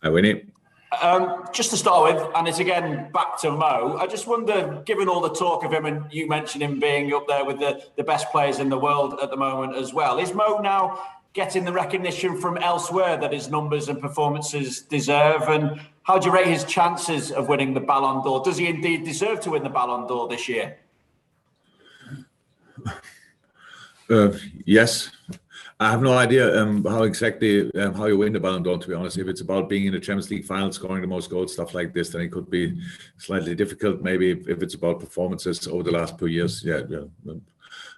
Hi, Winnie. Just to start with, and it's again back to Mo, I just wonder, given all the talk of him, and you mentioned him being up there with the best players in the world at the moment as well, is Mo now getting the recognition from elsewhere that his numbers and performances deserve? And how do you rate his chances of winning the Ballon d'Or? Does he indeed deserve to win the Ballon d'Or this year? Yes. I have no idea how exactly how you win the Ballon d'Or, to be honest. If it's about being in the Champions League final, scoring the most goals, stuff like this, then it could be slightly difficult. Maybe if it's about performances over the last 2 years, then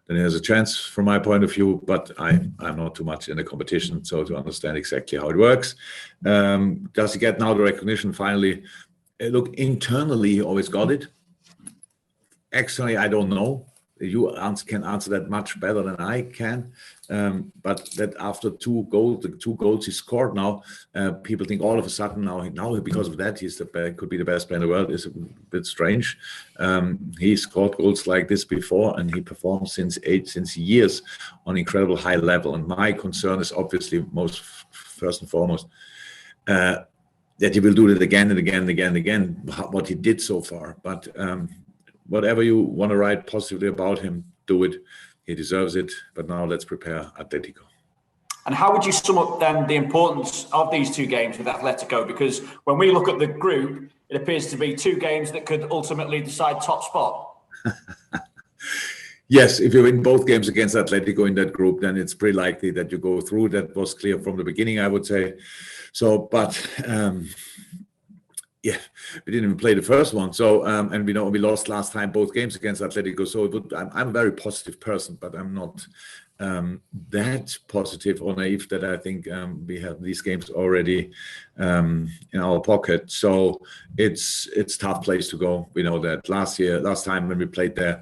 there's a chance from my point of view, but I'm not too much in the competition, so to understand exactly how it works. Does he get now the recognition finally? Look, internally, he always got it. Externally, I don't know. You can answer that much better than I can. But that after the two goals he scored now, people think all of a sudden now because of that could be the best player in the world. Is a bit strange. He scored goals like this before, and he performed since years on incredible high level. And my concern is obviously first and foremost that he will do it again and again and again and again. What he did so far, but. Whatever you want to write positively about him, do it. He deserves it. But now let's prepare Atletico. And how would you sum up then the importance of these two games with Atletico? Because when we look at the group, it appears to be two games that could ultimately decide top spot. Yes, if you win both games against Atletico in that group, then it's pretty likely that you go through. That was clear from the beginning, I would say. So, but... yeah, we didn't even play the first one. So, and we know we lost last time both games against Atletico. So I'm a very positive person, but I'm not that positive or naive that I think we have these games already in our pocket. So it's a tough place to go. We know that last time when we played there,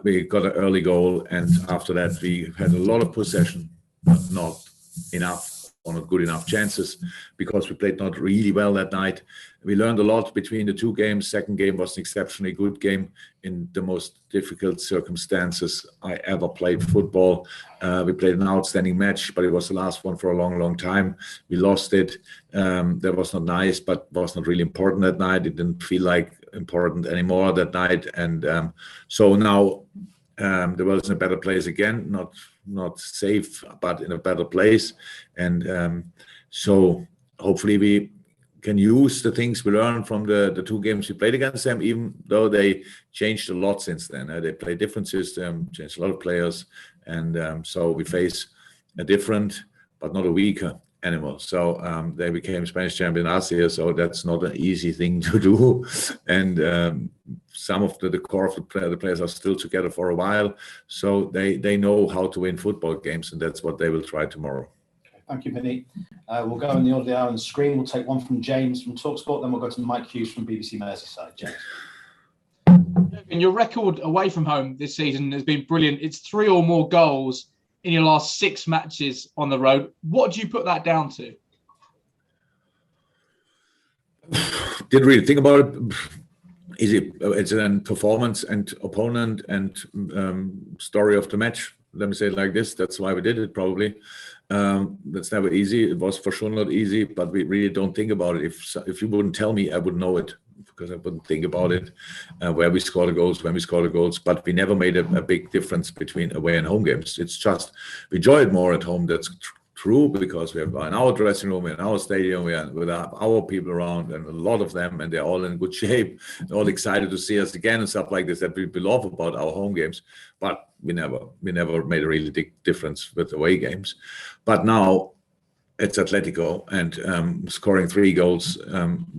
we got an early goal, and after that we had a lot of possession, but not enough. Or not good enough chances because we played not really well that night. We learned a lot between the two games. Second game was an exceptionally good game in the most difficult circumstances I ever played football. We played an outstanding match, but it was the last one for a long, long time. We lost it. That was not nice, but was not really important that night. It didn't feel like important anymore that night. And so now the world is in a better place again, not safe, but in a better place. And so hopefully we can use the things we learned from the two games we played against them, even though they changed a lot since then. They play a different system, changed a lot of players. And so we face a different, but not a weaker animal. So they became Spanish champion last year, so that's not an easy thing to do. And some of the core of the players are still together for a while, so they know how to win football games, and that's what they will try tomorrow. Okay, thank you, Vinny. We'll go in the order on the screen. We'll take one from James from TalkSport, then we'll go to Mike Hughes from BBC Merseyside. James. And your record away from home this season has been brilliant. It's 3 or more goals in your last 6 matches on the road. What do you put that down to? Didn't really think about it. It's a performance and opponent and story of the match. Let me say it like this. That's why we did it, probably. That's never easy. It was for sure not easy, but we really don't think about it. If you wouldn't tell me, I wouldn't know it, because I wouldn't think about it, where we score the goals, when we score the goals. But we never made a big difference between away and home games. It's just we enjoy it more at home. That's true, because we are in our dressing room, in our stadium, we are with our people around, and a lot of them, and they're all in good shape, all excited to see us again and stuff like this, that we love about our home games. But we never made a really big difference with away games. But now it's Atletico, and scoring 3 goals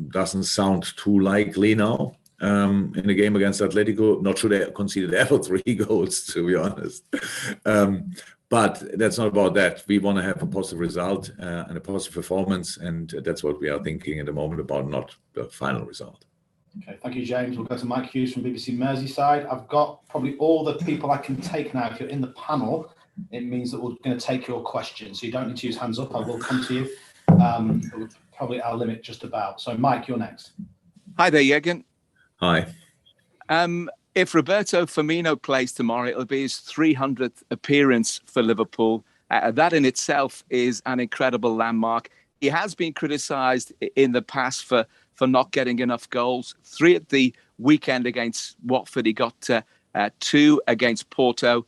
doesn't sound too likely now. In a game against Atletico, not sure they conceded ever 3 goals, to be honest. But that's not about that. We want to have a positive result and a positive performance, and that's what we are thinking at the moment about, not the final result. Okay, thank you, James. We'll go to Mike Hughes from BBC Merseyside. I've got probably all the people I can take now. If you're in the panel, it means that we're going to take your questions. So you don't need to use hands up. I will come to you. Probably our limit just about. So, Mike, you're next. Hi there, Jurgen. Hi. If Roberto Firmino plays tomorrow, it'll be his 300th appearance for Liverpool. That in itself is an incredible landmark. he has been criticised in the past for not getting enough goals. 3 at the weekend against Watford. He got 2 against Porto.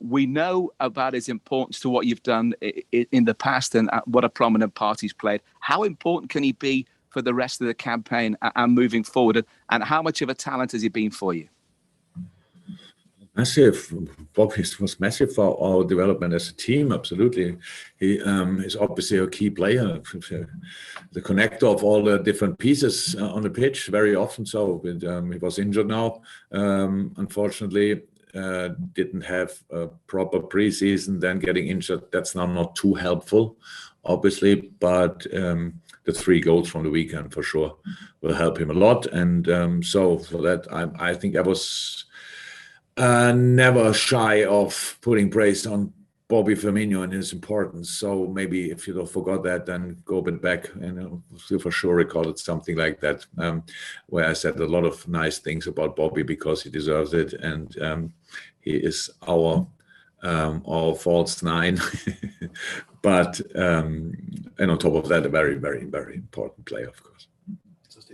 We know about his importance to what you've done in the past and what a prominent part he's played. How important can he be for the rest of the campaign and moving forward? And how much of a talent has he been for you? Massive. Bobby was massive for our development as a team. Absolutely, he is obviously a key player, the connector of all the different pieces on the pitch. Very often, so he was injured now. Unfortunately, didn't have a proper preseason. Then getting injured, that's now not too helpful, obviously. But the 3 goals from the weekend for sure will help him a lot. And so for that, I think I was never shy of putting praise on Bobby Firmino and his importance. So maybe if you forgot that, then go a bit back and you'll for sure recorded something like that, where I said a lot of nice things about Bobby because he deserves it, and he is our false 9. But and on top of that, a very, very, very important player, of course.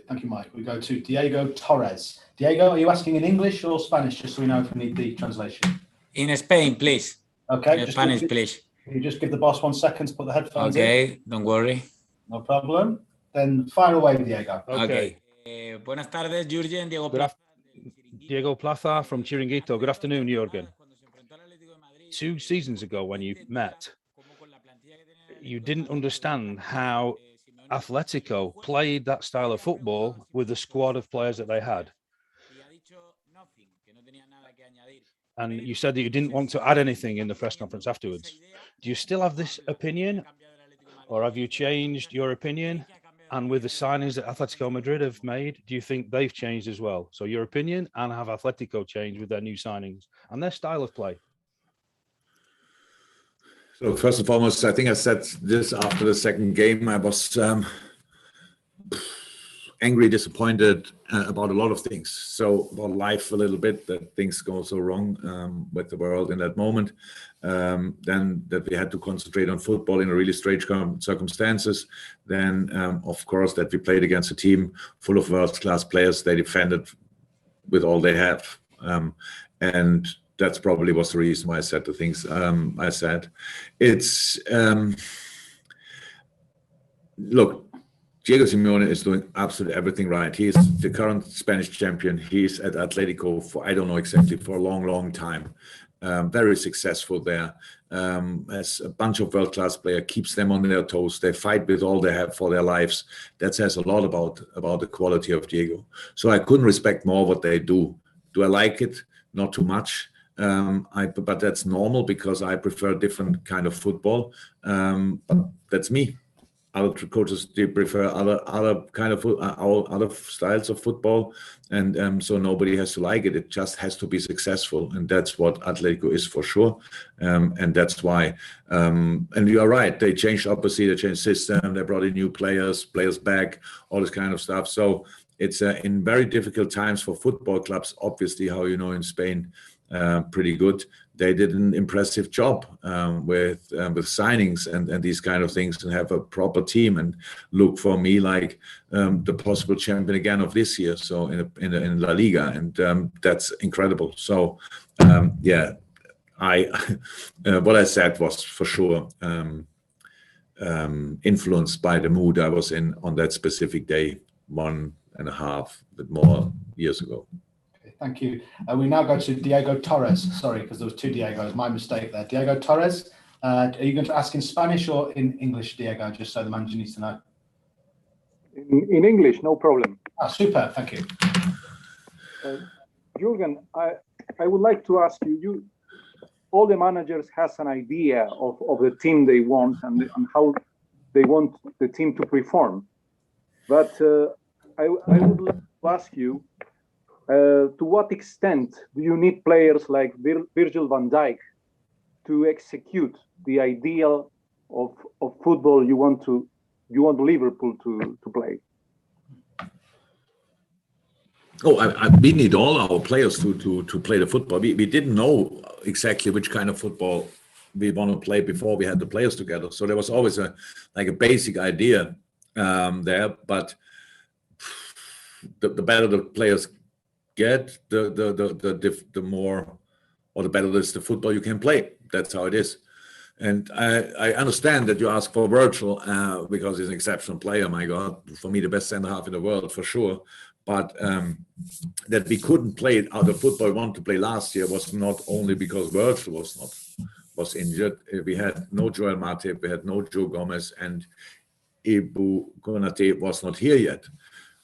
Thank you, Mike. We go to Diego Torres. Diego, are you asking in English or Spanish, just so we know if we need the translation? In Spain, please. Okay. In Spanish, please. Can you just give the boss 1 second to put the headphones in? Okay, don't worry. No problem. Then fire away, Diego. Okay. Buenas tardes, Jurgen. Diego Plaza from Chiringuito. Good afternoon, Jurgen. 2 seasons ago when you met, you didn't understand how Atletico played that style of football with the squad of players that they had. And you said that you didn't want to add anything in the press conference afterwards. Do you still have this opinion, or have you changed your opinion? And with the signings that Atletico Madrid have made, do you think they've changed as well? So your opinion, and have Atletico changed with their new signings and their style of play? So first and foremost, I think I said this after the second game. I was angry, disappointed about a lot of things. So about life a little bit, that things go so wrong with the world in that moment. Then that we had to concentrate on football in a really strange circumstances. Then, of course, that we played against a team full of world-class players. They defended with all they have. And that's probably was the reason why I said the things I said. It's, look, Diego Simeone is doing absolutely everything right. He is the current Spanish champion. He's at Atletico for, I don't know exactly, for a long, long time. Very successful there. Has a bunch of world-class players, keeps them on their toes. They fight with all they have for their lives. That says a lot about the quality of Diego. So I couldn't respect more what they do. Do I like it? Not too much. But that's normal because I prefer a different kind of football. But that's me. Other coaches prefer other kind of other styles of football, and so nobody has to like it. It just has to be successful, and that's what Atletico is for sure. And that's why. And you are right. They changed opposite. They changed system. They brought in new players back, all this kind of stuff. So it's in very difficult times for football clubs. Obviously, how you know in Spain, pretty good. They did an impressive job with signings and these kind of things, and have a proper team and look for me like the possible champion again of this year. So in La Liga, and that's incredible. So yeah, what I said was for sure influenced by the mood I was in on that specific day 1.5 bit more years ago. Thank you. We now go to Diego Torres. Sorry, because there was 2 Diegos. My mistake there. Diego Torres, are you going to ask in Spanish or in English, Diego, just so the manager needs to know? In English, no problem. Super, thank you. Jurgen, I would like to ask you, all the managers has an idea of the team they want and how they want the team to perform. But I would like to ask you, to what extent do you need players like Virgil van Dijk to execute the ideal of football you want Liverpool to play? We need all our players to play the football. We didn't know exactly which kind of football we want to play before we had the players together. So there was always a basic idea there, but the better the players get, the more, or the better is the football you can play. That's how it is. And I understand that you ask for Virgil because he's an exceptional player. My God, for me, the best centre half in the world for sure. But that we couldn't play the football we wanted to play last year was not only because Virgil was injured. We had no Joel Matip, we had no Joe Gomez, and Ibou was not here yet.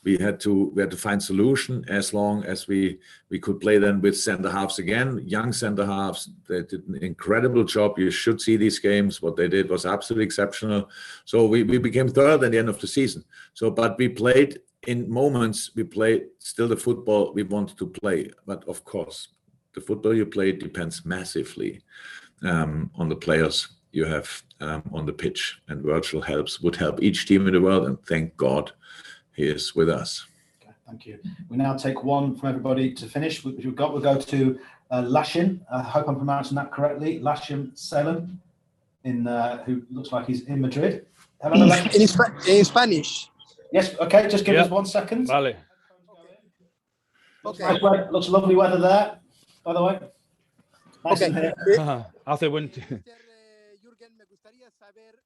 We had to find solution as long as we could play then with centre halves again, young centre halves. They did an incredible job. You should see these games. What they did was absolutely exceptional. So we became third at the end of the season. So, but we played in moments. We played still the football we wanted to play. But of course, the football you play depends massively on the players you have on the pitch. And Virgil would help each team in the world. And thank God, he is with us. Okay, thank you. We now take one from everybody to finish. We'll go to Lashin. I hope I'm pronouncing that correctly. Lashin Salem, who looks like he's in Madrid. Hello, in Spanish. Yes. Okay. Just give us 1 second. Vale. Okay. Looks lovely weather there, by the way. Nice Okay. Arthur,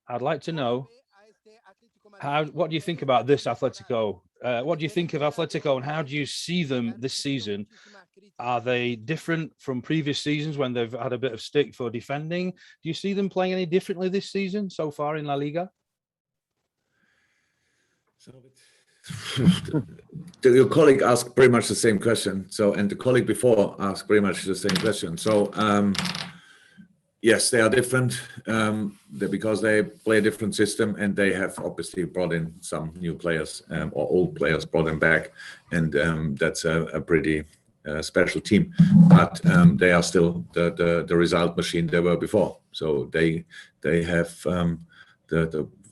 I'd like to know what do you think about this Atletico? What do you think of Atletico, and how do you see them this season? Are they different from previous seasons when they've had a bit of stick for defending? Do you see them playing any differently this season so far in La Liga? Your colleague asked pretty much the same question. And the colleague before asked pretty much the same question. Yes, they are different because they play a different system, and they have obviously brought in some new players or old players, brought them back, and that's a pretty special team. But they are still the result machine they were before. So they have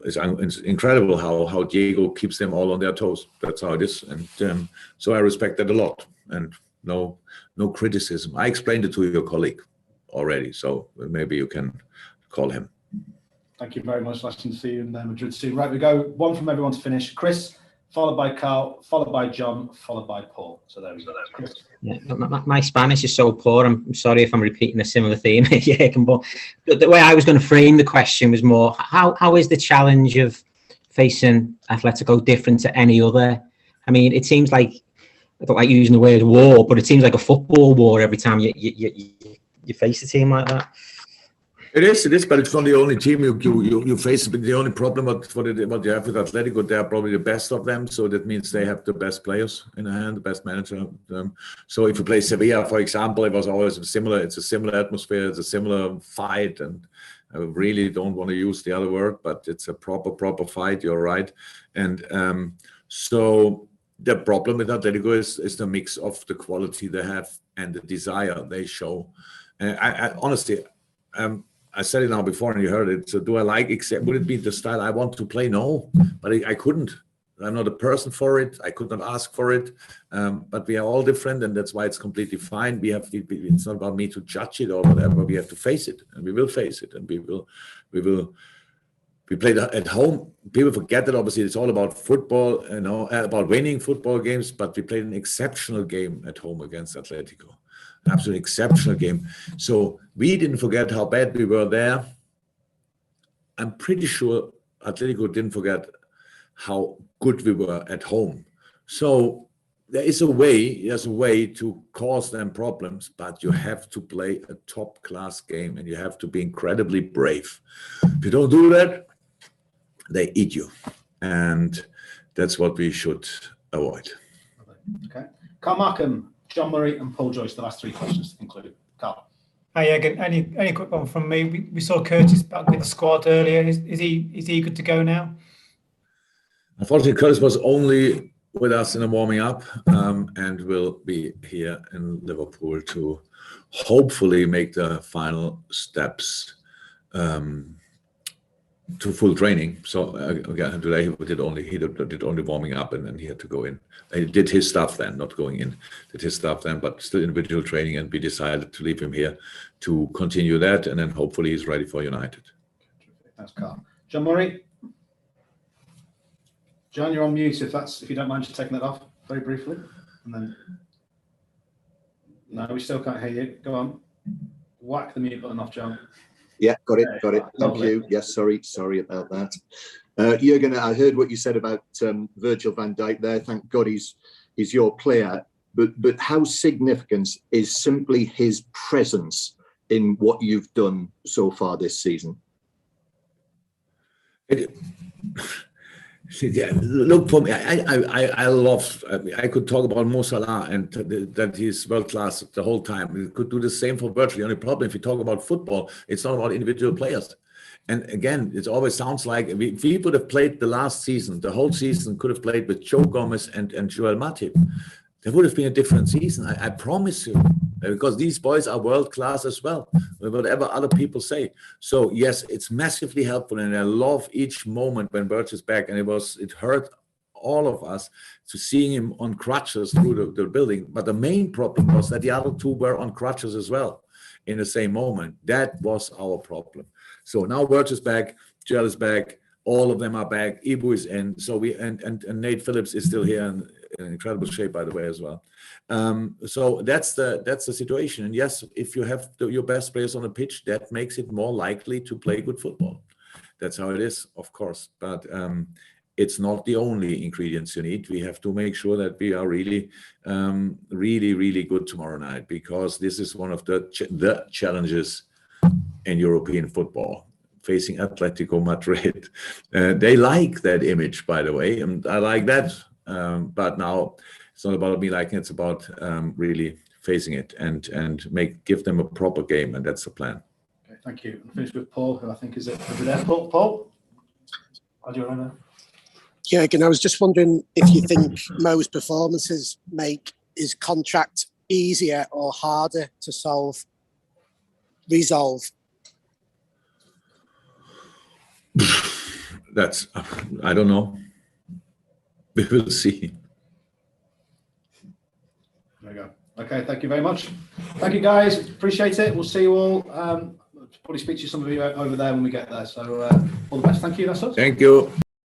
it's incredible how Diego keeps them all on their toes. That's how it is, and so I respect that a lot, and no criticism. I explained it to your colleague already, so maybe you can call him. Thank you very much. Nice to see you in Madrid soon. Right, we go one from everyone to finish. Chris, followed by Carl, followed by John, followed by Paul. So there we go. Chris. Yeah, my Spanish is so poor. I'm sorry if I'm repeating a similar theme. But the way I was going to frame the question was more, how is the challenge of facing Atletico different to any other? I mean, it seems like, I don't like using the word war, but it seems like a football war every time you face a team like that. It is, but it's not the only team you face. The only problem what you have with Atletico, they are probably the best of them. So that means they have the best players in hand, the best manager. So if you play Sevilla, for example, it was always similar. It's a similar atmosphere. It's a similar fight, and I really don't want to use the other word, but it's a proper fight. You're right, and so the problem with Atletico is the mix of the quality they have and the desire they show. I honestly, I said it now before and you heard it. So do I like, would it be the style I want to play? No, but I couldn't. I'm not a person for it. I could not ask for it. But we are all different, and that's why it's completely fine. It's not about me to judge it or whatever. We have to face it, and we will face it, and we played at home. People forget that obviously it's all about football, about winning football games, but we played an exceptional game at home against Atletico. An absolutely exceptional game. So we didn't forget how bad we were there. I'm pretty sure Atletico didn't forget how good we were at home. So there's a way to cause them problems, but you have to play a top-class game, and you have to be incredibly brave. If you don't do that, they eat you, and that's what we should avoid. Okay. Carl Markham, John Murray, and Paul Joyce, the last three questions to conclude. Carl. Hi, again. Any quick one from me? We saw Curtis back with the squad earlier. Is he good to go now? Unfortunately, Curtis was only with us in the warming up, and will be here in Liverpool to hopefully make the final steps to full training. So again, today he did only warming up, and then he had to go in. He did his stuff then, not going in. Did his stuff then, but still individual training. And we decided to leave him here to continue that, and then hopefully he's ready for United. Thanks, Carl. John Murray. John, you're on mute. If you don't mind just taking that off very briefly, and then. No, we still can't hear you. Go on. Whack the mute button off, John. Yeah, got it. Thank you. Yes, sorry about that. Jurgen, I heard what you said about Virgil van Dijk there. Thank God he's your player. But how significant is simply his presence in what you've done so far this season? Yeah, look, for me, I love. I could talk about Mo Salah and that he's world class the whole time. We could do the same for Virgil. The only problem, if you talk about football, it's not about individual players. And again, it always sounds like if we would have played the last season, the whole season could have played with Joe Gomez and Joel Matip. There would have been a different season. I promise you, because these boys are world class as well, whatever other people say. So yes, it's massively helpful, and I love each moment when Virgil's back. And it hurt all of us to seeing him on crutches through the building. But the main problem was that the other two were on crutches as well in the same moment. That was our problem. So now Virgil's back, Joel is back, all of them are back. Ibou is in. So and Nate Phillips is still here and in incredible shape, by the way, as well. So that's the situation. And yes, if you have your best players on the pitch, that makes it more likely to play good football. That's how it is, of course. But it's not the only ingredients you need. We have to make sure that we are really, really good tomorrow night, because this is one of the challenges in European football, facing Atletico Madrid. They like that image, by the way, and I like that. But now it's not about me liking it, it's about really facing it and give them a proper game, and that's the plan. Okay, thank you. I'll finish with Paul, who I think is over there. Paul, how do you remember? Yeah, again, I was just wondering if you think Mo's performances make his contract easier or harder to resolve. I don't know. We will see. There we go. Okay, thank you very much. Thank you, guys. Appreciate it. We'll see you all. Probably speak to some of you over there when we get there. So all the best. Thank you. That's us. Thank you.